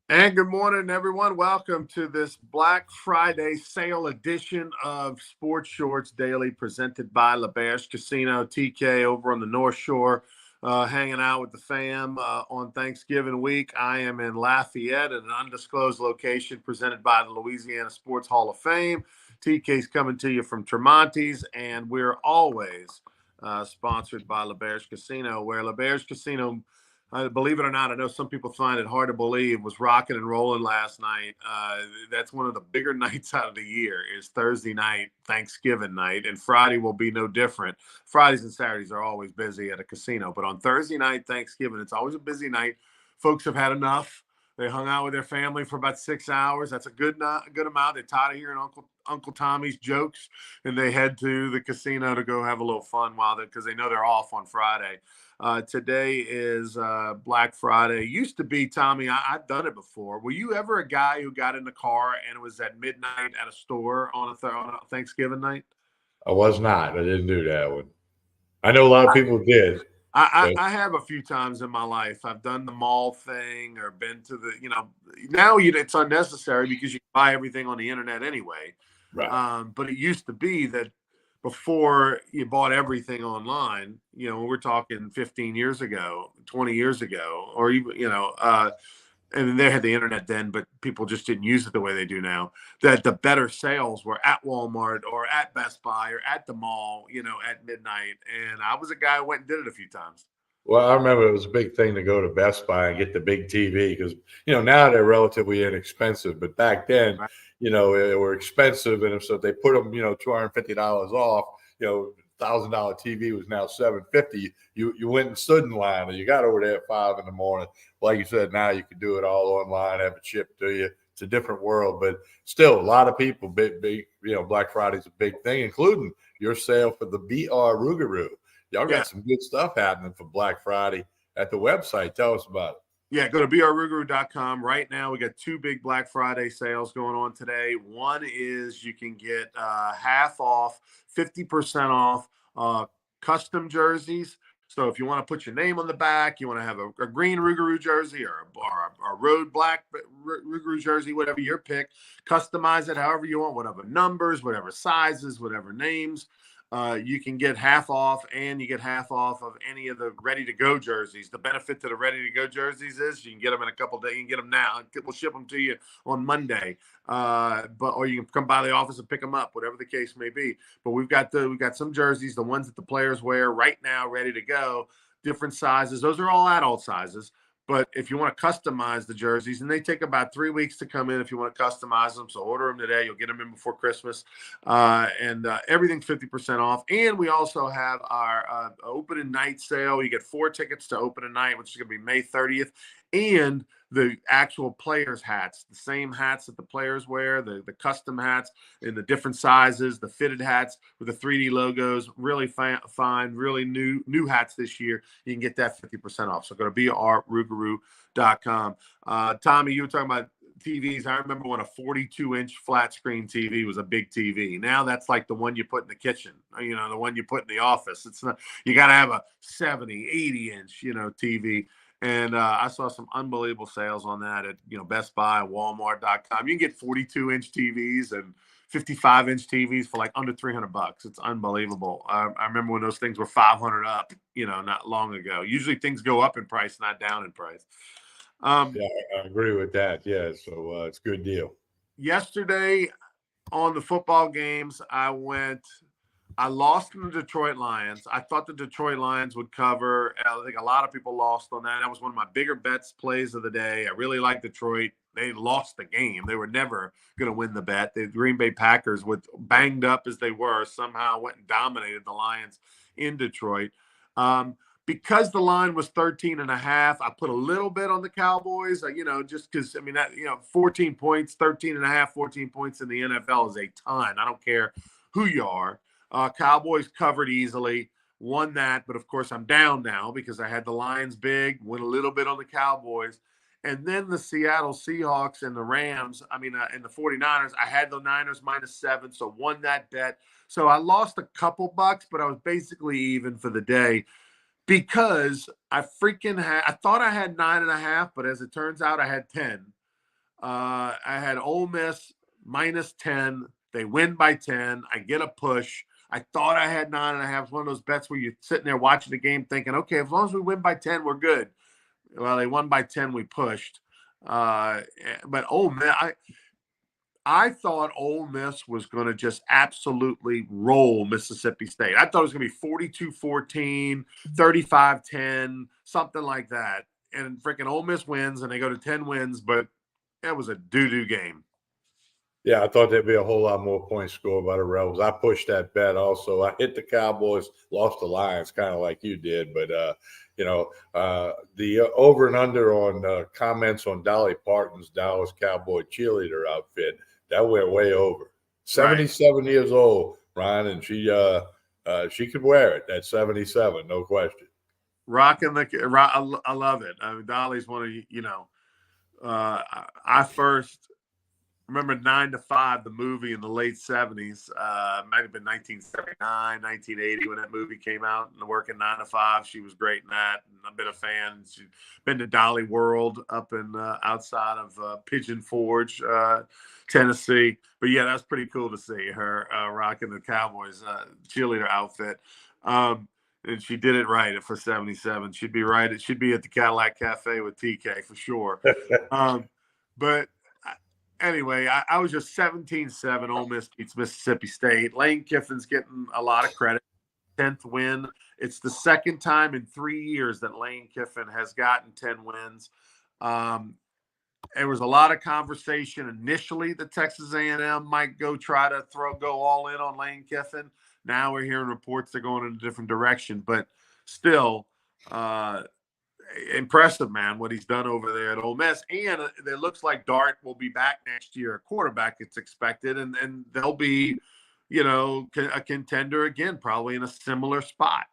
And good morning, everyone. Welcome to this Black Friday sale edition of Sports Shorts Daily, presented by LaBerge Casino. TK over on the North Shore, hanging out with the fam on Thanksgiving week. I am in Lafayette at an undisclosed location, presented by the Louisiana Sports Hall of Fame. TK's coming to you from Tremonti's, and we're always sponsored by LaBerge Casino, where LaBerge Casino, believe it or not, I know some people find it hard to believe, was rocking and rolling last night. That's one of the bigger nights out of the year, is Thursday night, Thanksgiving night, and Friday will be no different. Fridays and Saturdays are always busy at a casino, but on Thursday night, Thanksgiving, it's always a busy night. Folks have had enough. They hung out with their family for about 6 hours. That's a good amount. They're tired of hearing Uncle Tommy's jokes, and they head to the casino to go have a little fun because they know they're off on Friday. Today is Black Friday. Used to be, Tommy, I've done it before. Were you ever a guy who got in the car and it was at midnight at a store on a Thanksgiving night? I was not. I didn't do that one. I know a lot of people did, but I have a few times in my life. I've done the mall thing or been to now it's unnecessary because you can buy everything on the internet anyway. right. But it used to be that before you bought everything online, we're talking 15 years ago, 20 years ago, or even, and they had the internet then, but people just didn't use it the way they do now, that the better sales were at Walmart or at Best Buy or at the mall, at midnight. And I was a guy who went and did it a few times. Well, I remember it was a big thing to go to Best Buy and get the big TV because now they're relatively inexpensive, but back then, Right? they were expensive, and so if they put them, $250 off, $1,000 TV was now $750. You went and stood in line, and you got over there at 5 in the morning. Like you said, now you can do it all online, have it shipped to you. It's a different world, but still, a lot of people, big, Black Friday's a big thing, including your sale for the BR Rougarou. Y'all Yeah. got some good stuff happening for Black Friday at the website. Tell us about it. Yeah, go to brrougarou.com. Right now, we got two big Black Friday sales going on today. One is you can get half off, 50% off custom jerseys. So if you want to put your name on the back, you want to have a green Rougarou jersey or a road black Rougarou jersey, whatever your pick, customize it however you want, whatever numbers, whatever sizes, whatever names. You can get half off, and you get half off of any of the ready-to-go jerseys. The benefit to the ready-to-go jerseys is you can get them in a couple days. You can get them now. We'll ship them to you on Monday, or you can come by the office and pick them up, whatever the case may be. But we've got some jerseys, the ones that the players wear right now, ready to go, different sizes. Those are all adult sizes. But if you want to customize the jerseys, and they take about 3 weeks to come in if you want to customize them. So order them today. You'll get them in before Christmas. And everything's 50% off. And we also have our opening night sale. You get 4 tickets to opening night, which is going to be May 30th. And the actual players' hats, the same hats that the players wear, the custom hats in the different sizes, the fitted hats with the 3D logos, really fine, really new hats this year. You can get that 50% off. So go to brrougarou.com. Tommy, you were talking about TVs. I remember when a 42-inch flat screen TV was a big TV. Now that's like the one you put in the kitchen, the one you put in the office. It's not, you got to have a 70, 80-inch, TV. And I saw some unbelievable sales on that at Best Buy, Walmart.com. You can get 42-inch TVs and 55-inch TVs for like under $300. It's unbelievable. I remember when those things were 500 up, not long ago. Usually things go up in price, not down in price. Yeah, I agree with that. Yeah, so it's a good deal. Yesterday on the football games, I lost in the Detroit Lions. I thought the Detroit Lions would cover. I think a lot of people lost on that. That was one of my bigger plays of the day. I really like Detroit. They lost the game. They were never going to win the bet. The Green Bay Packers, with banged up as they were, somehow went and dominated the Lions in Detroit. Because the line was 13.5, I put a little bit on the Cowboys, just because, 14 points, 13.5, 14 points in the NFL is a ton. I don't care who you are. Cowboys covered easily, won that. But, of course, I'm down now because I had the Lions big, went a little bit on the Cowboys. And then the Seattle Seahawks and the Rams, and the 49ers, I had the Niners -7, so won that bet. So I lost a couple bucks, but I was basically even for the day because I thought I had 9.5, but as it turns out, I had 10. I had Ole Miss -10. They win by 10. I get a push. I thought I had 9.5. It's one of those bets where you're sitting there watching the game thinking, okay, as long as we win by 10, we're good. Well, they won by 10. We pushed. But Ole Miss, I thought Ole Miss was going to just absolutely roll Mississippi State. I thought it was going to be 42-14, 35-10, something like that. And freaking Ole Miss wins, and they go to 10 wins, but that was a doo-doo game. Yeah, I thought there'd be a whole lot more points scored by the Rebels. I pushed that bet also. I hit the Cowboys, lost the Lions, kind of like you did. But, the over and under on comments on Dolly Parton's Dallas Cowboy cheerleader outfit, that went way over. 77 years old, Ryan, and she could wear it at 77, no question. Rocking I love it. I mean, Dolly's one of, I first remember 9 to 5, the movie in the late 70s. Might have been 1979, 1980 when that movie came out. And the Working 9 to 5, she was great in that. And I've been a fan. She's been to Dolly World up in outside of Pigeon Forge, Tennessee. But yeah, that's pretty cool to see her rocking the Cowboys cheerleader outfit. And she did it right for 77. She'd be right. It should be at the Cadillac Cafe with TK for sure. But anyway, I was just 17-7. Ole Miss beats Mississippi State. Lane Kiffin's getting a lot of credit. 10th win. It's the second time in 3 years that Lane Kiffin has gotten 10 wins. There was a lot of conversation initially that Texas A&M might go all in on Lane Kiffin. Now we're hearing reports they're going in a different direction, but still impressive, man, what he's done over there at Ole Miss. And it looks like Dart will be back next year, quarterback, it's expected, and they'll be, a contender again, probably in a similar spot.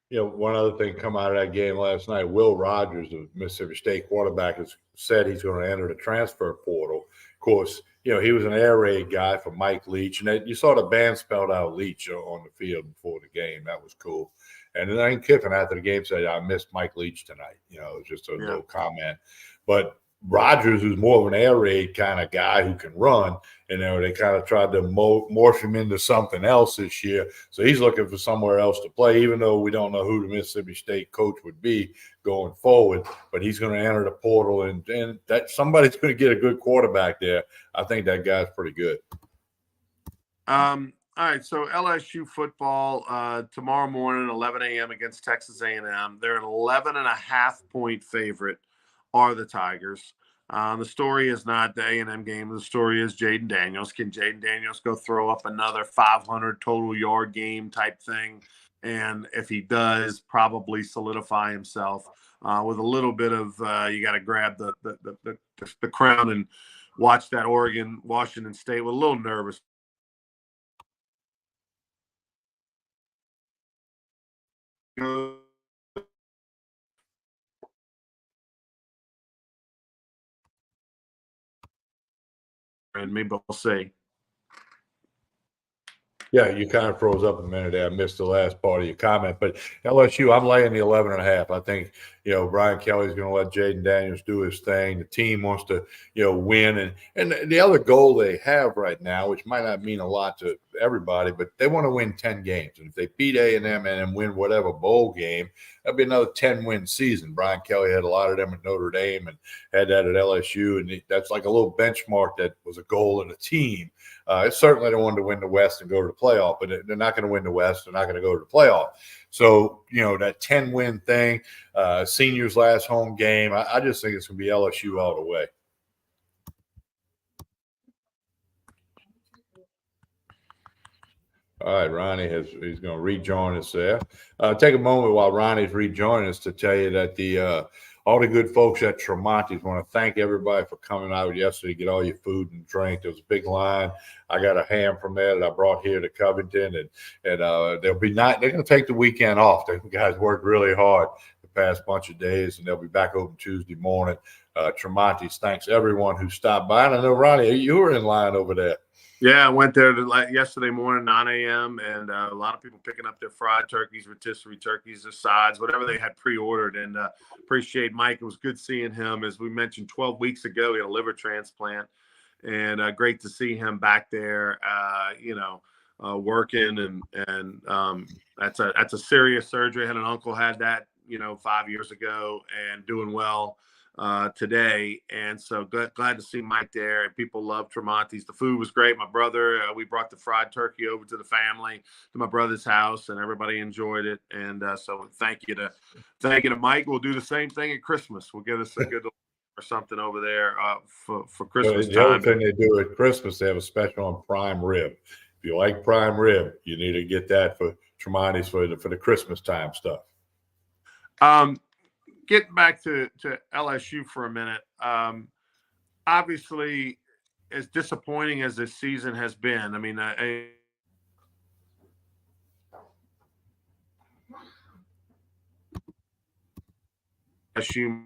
One other thing come out of that game last night, Will Rogers, the Mississippi State quarterback, has said he's going to enter the transfer portal. Of course, he was an air raid guy for Mike Leach, and you saw the band spelled out Leach on the field before the game. That was cool. And then Lane Kiffin after the game said, I missed Mike Leach tonight. It was just a little comment. But Rogers, who's more of an air raid kind of guy who can run, they kind of tried to morph him into something else this year. So he's looking for somewhere else to play, even though we don't know who the Mississippi State coach would be going forward. But he's going to enter the portal, and that somebody's going to get a good quarterback there. I think that guy's pretty good. All right, so LSU football tomorrow morning, 11 a.m. against Texas A&M. They're an 11.5-point favorite. Are the Tigers. The story is not the A&M game. The story is Jaden Daniels. Can Jaden Daniels go throw up another 500 total yard game type thing? And if he does, probably solidify himself with a little bit of you got to grab the crown and watch that Washington State with a little nervous. And maybe we'll see. Yeah, you kind of froze up a minute there. I missed the last part of your comment. But LSU, I'm laying the 11.5. I think, Brian Kelly's going to let Jaden Daniels do his thing. The team wants to, win. And the other goal they have right now, which might not mean a lot to everybody, but they want to win 10 games. And if they beat A&M and win whatever bowl game, that'll be another 10-win season. Brian Kelly had a lot of them at Notre Dame and had that at LSU. And that's like a little benchmark that was a goal of the team. Certainly they wanted to win the West and go to the playoff, but they're not going to win the West. They're not going to go to the playoff. So, that 10-win thing, seniors' last home game, I just think it's going to be LSU all the way. All right, Ronnie he's going to rejoin us there. Take a moment while Ronnie's rejoining us to tell you that all the good folks at Tremonti's want to thank everybody for coming out yesterday to get all your food and drink. There was a big line. I got a ham from there that I brought here to Covington, and they'll be they're going to take the weekend off. The guys worked really hard the past bunch of days, and they'll be back open Tuesday morning. Tremonti's thanks everyone who stopped by. And I know, Ronnie, you were in line over there. Yeah, I went there yesterday morning, 9 a.m., and a lot of people picking up their fried turkeys, rotisserie turkeys, their sides, whatever they had pre-ordered. And appreciate Mike. It was good seeing him. As we mentioned, 12 weeks ago, he had a liver transplant, and great to see him back there. Working and that's a serious surgery. I had an uncle had that 5 years ago and doing well today. And so glad to see Mike there. And people love Tremonti's. The food was great. My brother, we brought the fried turkey over to the family, to my brother's house, and everybody enjoyed it. And so thank you to Mike. We'll do the same thing at Christmas. We'll get us a good or something over there for Christmas The other time. thing they do at Christmas, they have a special on prime rib. If you like prime rib, you need to get that for Tremonti's for the Christmas time stuff. Getting back to LSU for a minute. Obviously, as disappointing as this season has been, I mean, LSU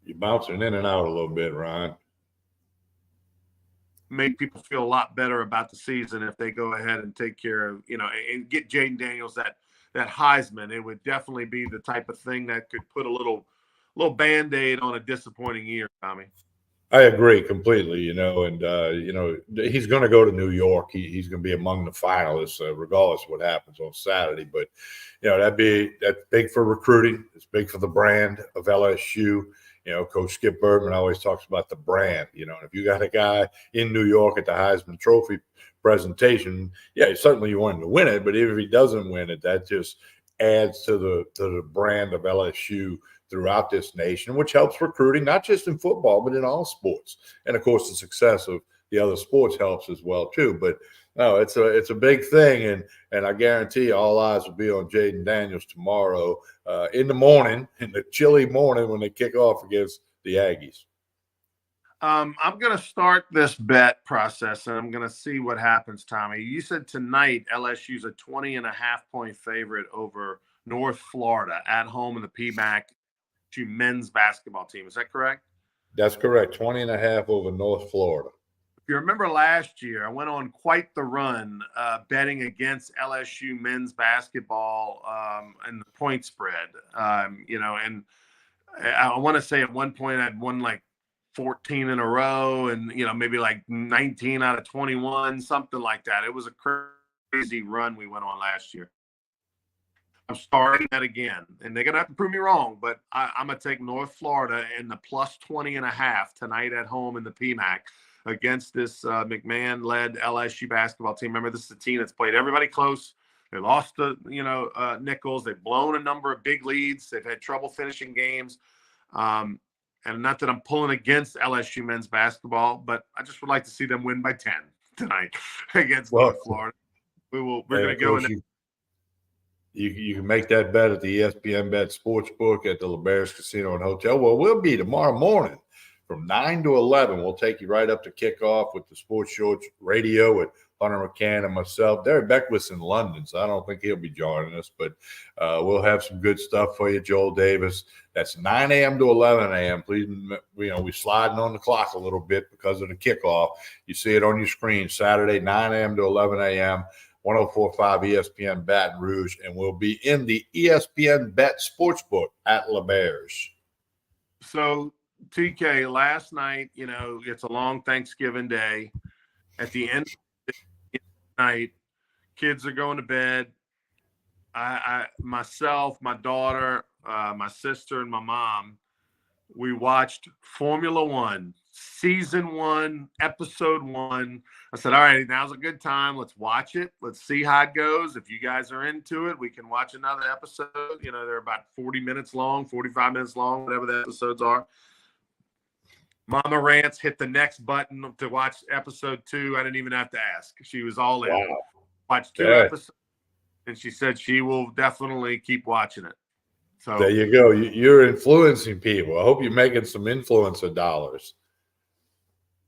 You're bouncing in and out a little bit, Ryan. make people feel a lot better about the season if they go ahead and take care of, and get Jaden Daniels that Heisman. It would definitely be the type of thing that could put a little Band-Aid on a disappointing year, Tommy. I agree completely, and he's going to go to New York. He's going to be among the finalists, regardless of what happens on Saturday. But that's big for recruiting. It's big for the brand of LSU. Coach Skip Bertman always talks about the brand. And if you got a guy in New York at the Heisman Trophy presentation, certainly you want him to win it. But if he doesn't win it, that just adds to the brand of LSU throughout this nation, which helps recruiting, not just in football, but in all sports. And of course, the success of the other sports helps as well too. But no, it's a big thing, and I guarantee you, all eyes will be on Jaden Daniels tomorrow in the morning, in the chilly morning when they kick off against the Aggies. I'm going to start this bet process, and I'm going to see what happens, Tommy. You said tonight LSU's a 20.5-point favorite over North Florida at home in the PMAC men's basketball team. Is that correct? That's correct. 20.5 over North Florida. If you remember last year, I went on quite the run betting against LSU men's basketball and the point spread. And I want to say at one point I'd won like 14 in a row and, maybe like 19 out of 21, something like that. It was a crazy run we went on last year. I'm starting that again, and they're going to have to prove me wrong, but I'm going to take North Florida in the plus 20.5 tonight at home in the PMAC against this McMahon-led LSU basketball team. Remember, this is a team that's played everybody close. They lost to, Nichols. They've blown a number of big leads. They've had trouble finishing games. And not that I'm pulling against LSU men's basketball, but I just would like to see them win by 10 tonight against North Florida. We're going to go in. You can make that bet at the ESPN Bet Sportsbook at the LeBaris Casino and Hotel. Well, we'll be tomorrow morning from 9 to 11. We'll take you right up to kickoff with the Sports Shorts Radio with Hunter McCann and myself. Derek Beckwith's in London, so I don't think he'll be joining us, but we'll have some good stuff for you, Joel Davis. That's 9 a.m. to 11 a.m. Please, we're sliding on the clock a little bit because of the kickoff. You see it on your screen, Saturday, 9 a.m. to 11 a.m., 104.5 ESPN Baton Rouge, and we'll be in the ESPN Bet Sportsbook at LeBaris. So, TK, last night, it's a long Thanksgiving day. At the end of the night, kids are going to bed. Myself, my daughter, my sister, and my mom, we watched Formula One, Season 1, Episode 1. I said, all right, now's a good time. Let's watch it. Let's see how it goes. If you guys are into it, we can watch another episode. They're about 40 minutes long, 45 minutes long, whatever the episodes are. Mama Rance hit the next button to watch Episode 2. I didn't even have to ask. She was all in. Wow. Watched 2 episodes, and she said she will definitely keep watching it. So there you go. You're influencing people. I hope you're making some influencer dollars.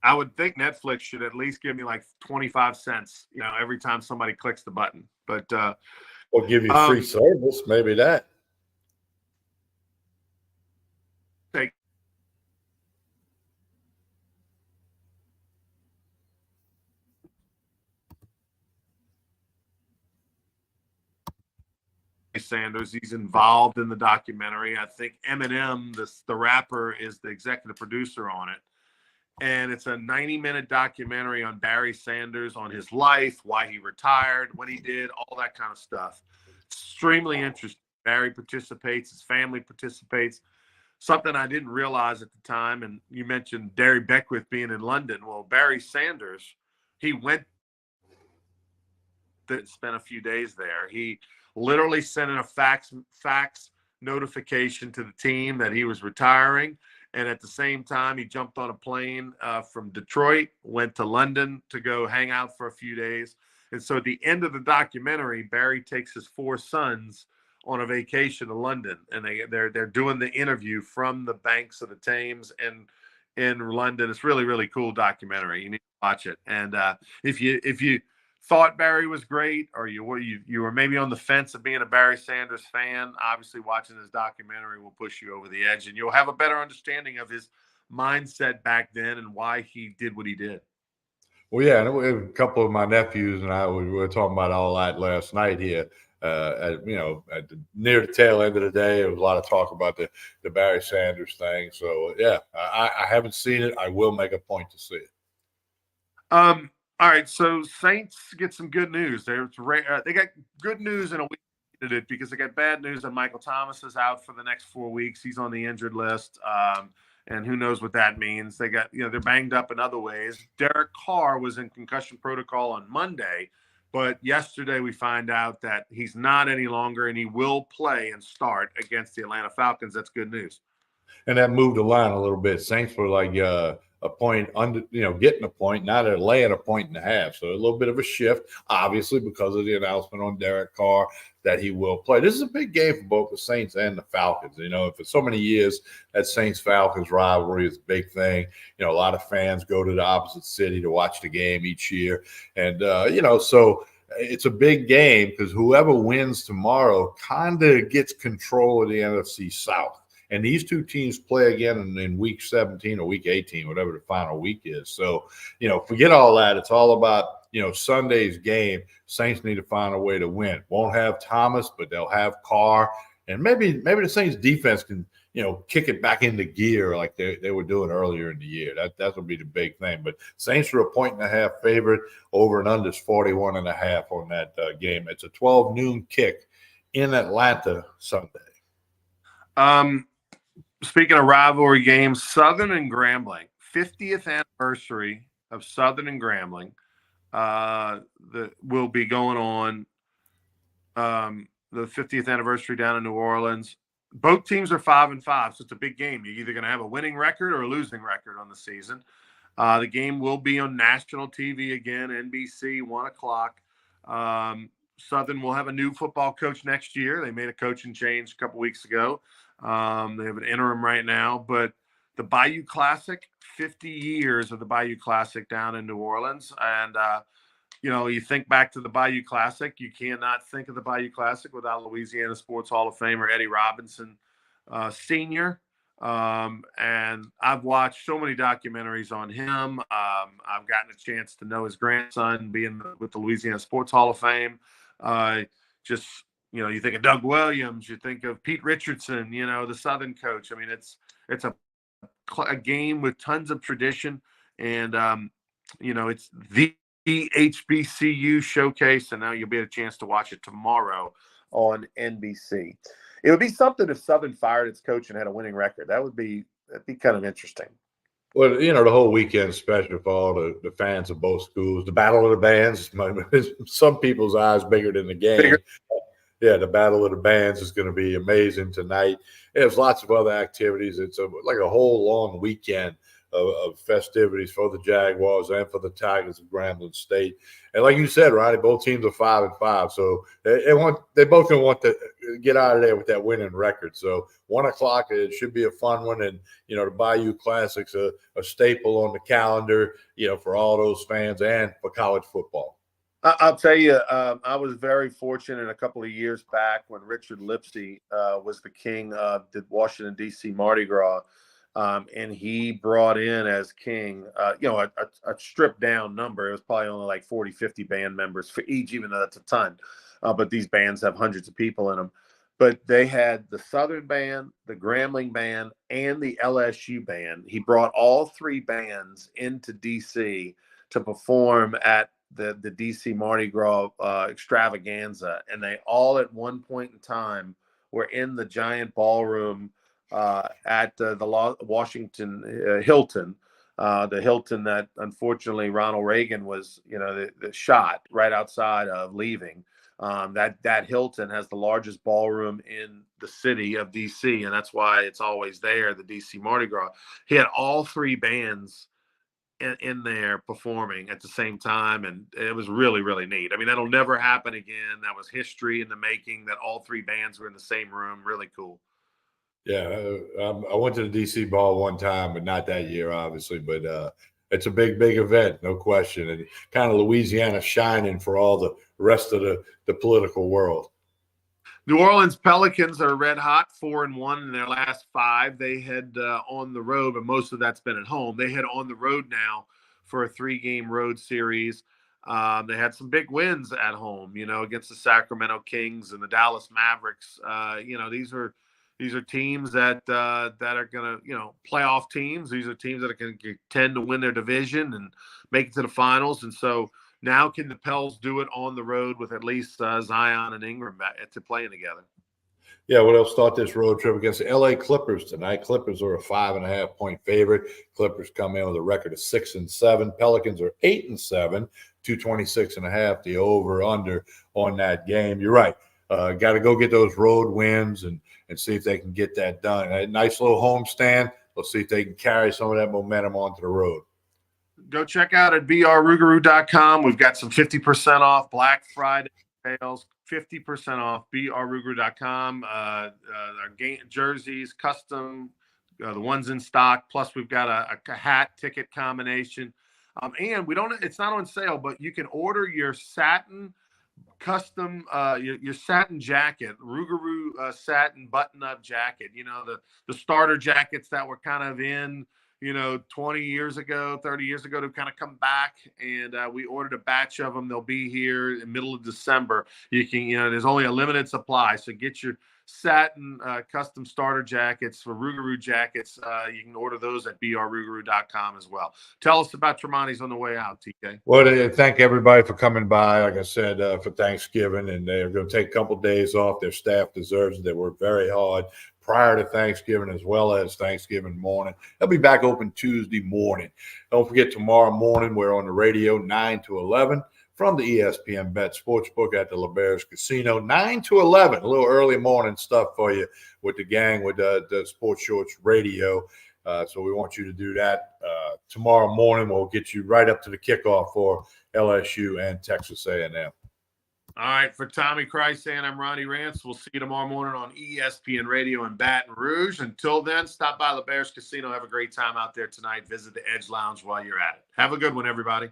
I would think Netflix should at least give me like 25 cents, every time somebody clicks the button. But or give you free service, maybe that. Sanders. He's involved in the documentary. I think Eminem, the rapper, is the executive producer on it. And it's a 90-minute documentary on Barry Sanders, on his life, why he retired, what he did, all that kind of stuff. Extremely interesting. Barry participates, his family participates. Something I didn't realize at the time, and you mentioned Derry Beckwith being in London. Well, Barry Sanders, he went and spent a few days there. He literally sent in a fax notification to the team that he was retiring. And at the same time, he jumped on a plane from Detroit, went to London to go hang out for a few days. And so at the end of the documentary, Barry takes his 4 sons on a vacation to London, and they're doing the interview from the banks of the Thames and in London. It's really, really cool documentary. You need to watch it. And if you thought Barry was great, or you were maybe on the fence of being a Barry Sanders fan, obviously watching this documentary will push you over the edge, and you'll have a better understanding of his mindset back then and why he did what he did. Well, yeah, and a couple of my nephews and I we were talking about all that last night here. Near the tail end of the day, there was a lot of talk about the Barry Sanders thing. So, yeah, I haven't seen it. I will make a point to see it. All right, so Saints get some good news. They got good news in a week because they got bad news that Michael Thomas is out for the next 4 weeks. He's on the injured list, and who knows what that means. They got they're banged up in other ways. Derek Carr was in concussion protocol on Monday, but yesterday we find out that he's not any longer, and he will play and start against the Atlanta Falcons. That's good news. And that moved the line a little bit. Saints were like a point under, getting a point. Now they're laying a point and a half. So a little bit of a shift, obviously, because of the announcement on Derek Carr that he will play. This is a big game for both the Saints and the Falcons. For so many years, that Saints-Falcons rivalry is a big thing. A lot of fans go to the opposite city to watch the game each year. And, so it's a big game because whoever wins tomorrow kind of gets control of the NFC South. And these two teams play again in week 17 or week 18, whatever the final week is. So, forget all that. It's all about, Sunday's game. Saints need to find a way to win. Won't have Thomas, but they'll have Carr. And maybe the Saints defense can, kick it back into gear like they were doing earlier in the year. That'll be the big thing. But Saints are a 1.5 favorite. Over and under is 41.5 on that game. It's a 12 noon kick in Atlanta Sunday. Speaking of rivalry games, Southern and Grambling, 50th anniversary of Southern and Grambling, will be going on. The 50th anniversary down in New Orleans. Both teams are 5-5, so it's a big game. You're either going to have a winning record or a losing record on the season. The game will be on national TV again, NBC, 1:00. Southern will have a new football coach next year. They made a coaching change a couple weeks ago. They have an interim right now, but the Bayou Classic, 50 years of the Bayou Classic down in New Orleans. And, you think back to the Bayou Classic, you cannot think of the Bayou Classic without Louisiana Sports Hall of Famer Eddie Robinson, Sr. And I've watched so many documentaries on him. I've gotten a chance to know his grandson being with the Louisiana Sports Hall of Fame. You think of Doug Williams, you think of Pete Richardson, the Southern coach. I mean, it's a game with tons of tradition, and it's the HBCU showcase, and now you'll get a chance to watch it tomorrow on NBC. It would be something if Southern fired its coach and had a winning record. That'd be kind of interesting. Well, the whole weekend special for all the fans of both schools. The Battle of the Bands, some people's eyes bigger than the game. Bigger. Yeah, the Battle of the Bands is going to be amazing tonight. There's lots of other activities. It's like a whole long weekend of festivities for the Jaguars and for the Tigers of Grambling State. And like you said, Ronnie, both teams are 5-5, so they both going to want to get out of there with that winning record. So 1:00, it should be a fun one, and the Bayou Classic's a staple on the calendar, for all those fans and for college football. I'll tell you, I was very fortunate a couple of years back when Richard Lipsey was the king of the Washington, D.C. Mardi Gras, and he brought in as king, a stripped down number. It was probably only like 40, 50 band members for each, even though that's a ton. But these bands have hundreds of people in them. but they had the Southern band, the Grambling band, and the LSU band. He brought all three bands into DC to perform at the DC Mardi Gras extravaganza, and they all at one point in time were in the giant ballroom at the Washington Hilton. The Hilton that unfortunately Ronald Reagan was, the shot right outside of leaving. That Hilton has the largest ballroom in the city of DC, and that's why it's always there. The DC Mardi Gras. He had all three bands in there performing at the same time, and it was really, really neat. I mean, that'll never happen again. That was history in the making. That all three bands were in the same room. Really cool. Yeah, I went to the DC ball one time, but not that year, obviously. But it's a big, big event, no question, and kind of Louisiana shining for all the rest of the political world. New Orleans Pelicans are red hot, 4-1 in their last five. They had on the road, but most of that's been at home. They had on the road now for a 3-game road series. They had some big wins at home, against the Sacramento Kings and the Dallas Mavericks. These are teams that are going to, playoff teams. These are teams that are going to tend to win their division and make it to the finals. And so now can the Pels do it on the road with at least Zion and Ingram to playing together? Yeah, well, they'll start this road trip against the LA Clippers tonight. Clippers are a 5.5-point favorite. Clippers come in with a record of 6-7. Pelicans are 8-7, 226.5. The over under on that game. You're right. Got to go get those road wins and see if they can get that done. A nice little homestand. Let's see if they can carry some of that momentum onto the road. Go check out at brrougarou.com. We've got some 50% off Black Friday sales, 50% off brrougarou.com. Our jerseys, custom, the ones in stock. Plus, we've got a hat ticket combination. And it's not on sale, but you can order your satin custom your satin jacket, Rougarou satin button-up jacket. The starter jackets that were kind of in 20 years ago, 30 years ago, to kind of come back. And we ordered a batch of them. They'll be here in the middle of December. You can, there's only a limited supply. So get your satin custom starter jackets for Rougarou jackets. You can order those at brrougarou.com as well. Tell us about Tremonti's on the way out, TK. Well, thank everybody for coming by, like I said, for Thanksgiving. And they're going to take a couple of days off. Their staff deserves it. They work very hard prior to Thanksgiving as well as Thanksgiving morning. They'll be back open Tuesday morning. Don't forget, tomorrow morning, we're on the radio 9 to 11 from the ESPN Bet Sportsbook at the LeBears Casino, 9 to 11, a little early morning stuff for you with the gang, with the Sports Shorts Radio. So we want you to do that. Tomorrow morning, we'll get you right up to the kickoff for LSU and Texas A&M. All right, for Tommy Christ and I'm Ronnie Rance. We'll see you tomorrow morning on ESPN Radio in Baton Rouge. Until then, stop by LeBears Casino. Have a great time out there tonight. Visit the Edge Lounge while you're at it. Have a good one, everybody.